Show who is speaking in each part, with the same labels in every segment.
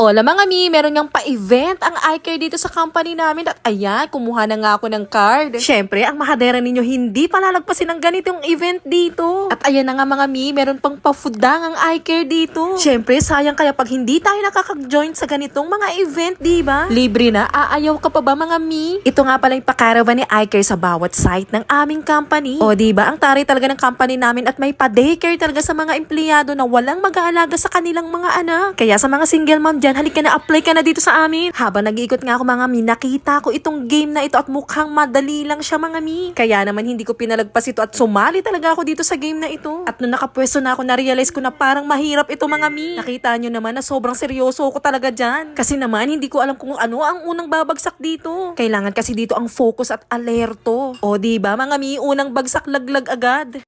Speaker 1: Hola mga mi, meron ngang pa-event ang eye care dito sa company namin at ayan, kumuha na nga ako ng card. Syempre, ang mahadera ninyo hindi palalagpasin ng ganitong event dito. At ayan na nga mga mi, meron pang pa-foodang ang eye care dito. Syempre, sayang kaya pag hindi tayo nakaka-join sa ganitong mga event, diba? Libre na, aayaw ka pa ba mga mi? Ito nga pala yung pa-caravan ni eye care sa bawat site ng aming company. O diba, ang taray talaga ng company namin at may pa-daycare talaga sa mga empleyado na walang mag-aalaga sa kanilang mga anak. Kaya sa mga single mom dyan, halika na, apply ka na dito sa amin. Habang nag-iikot nga ako mga mi, nakita ko itong game na ito at mukhang madali lang siya mga mi. Kaya naman hindi ko pinalagpas ito at sumali talaga ako dito sa game na ito. At nung nakapwesto na ako, na-realize ko na parang mahirap ito mga mi. Nakita nyo naman na sobrang seryoso ako talaga dyan. Kasi naman hindi ko alam kung ano ang unang babagsak dito. Kailangan kasi dito ang focus at alerto. O diba mga mi, unang bagsak laglag agad.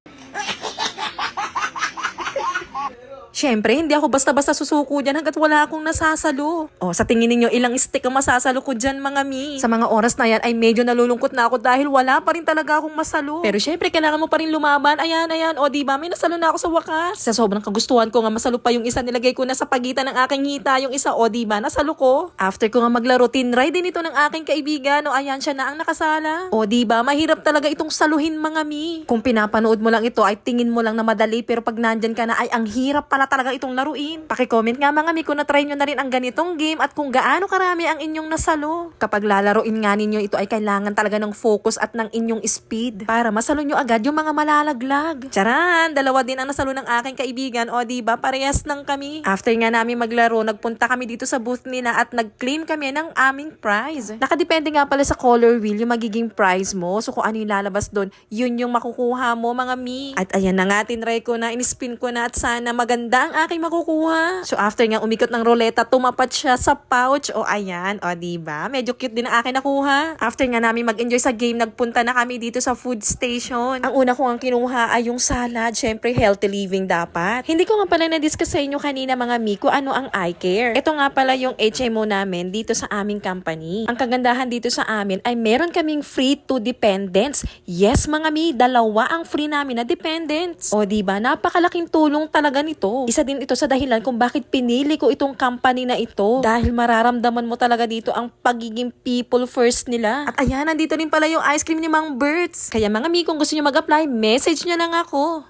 Speaker 1: Siyempre, hindi ako basta-basta susuko dyan hanggat wala akong nasasalo. O, sa tingin ninyo, ilang stick ang masasalo ko dyan, mga mi? Sa mga oras na yan, ay medyo nalulungkot na ako dahil wala pa rin talaga akong masalo. Pero syempre, kailangan mo pa rin lumaban. Ayan. O, diba, may nasalo na ako sa wakas. Sa sobrang kagustuhan ko nga masalo pa yung isa, nilagay ko na sa pagitan ng aking hita yung isa. O, diba, nasalo ko. After ko nga maglaro, tinry din ito ng aking kaibigan. O, ayan, siya na ang nakasala. O, diba, mahirap talaga itong saluhin, mga mi. Kung pinapanood mo lang ito, ay tingin mo lang na madali. Pero pag nandyan ka na, ay ang hirap pala talaga itong laruin. Paki-comment nga mga mi kung na-try nyo na rin ang ganitong game at kung gaano karami ang inyong nasalo. Kapag lalaroin nga ninyo ito ay kailangan talaga ng focus at ng inyong speed para masalo nyo agad yung mga malalaglag. Charan! Dalawa din ang nasalo ng aking kaibigan. O diba, parehas lang kami. After nga namin maglaro, nagpunta kami dito sa booth nila at nag-claim kami ng aming prize. Nakadepende nga pala sa color wheel yung magiging prize mo. So kung ano yung lalabas doon, yun yung makukuha mo mga mi. At ayan na nga, tinry ko na, in-spin ko na at sana maganda ang aking makukuha. So after nga umikot ng roleta, tumapat siya sa pouch. O ayan, o diba? Medyo cute din ang aking nakuha. After nga namin mag-enjoy sa game, nagpunta na kami dito sa food station. Ang una ko ang kinuha ay yung salad. Syempre, healthy living dapat. Hindi ko nga pala na-discuss sa inyo kanina mga mi kung ano ang eye care. Ito nga pala yung HMO namin dito sa aming company. Ang kagandahan dito sa amin ay meron kaming free to dependents. Yes mga mi, dalawa ang free namin na dependents. O diba? Napakalaking tulong talaga nito. Isa din ito sa dahilan kung bakit pinili ko itong company na ito. Dahil mararamdaman mo talaga dito ang pagiging people first nila. At ayan, nandito rin pala yung ice cream ni Mang Berts. Kaya mga mi, kung gusto nyo mag-apply, message nyo lang ako.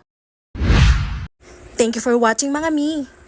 Speaker 1: Thank you for watching mga mi.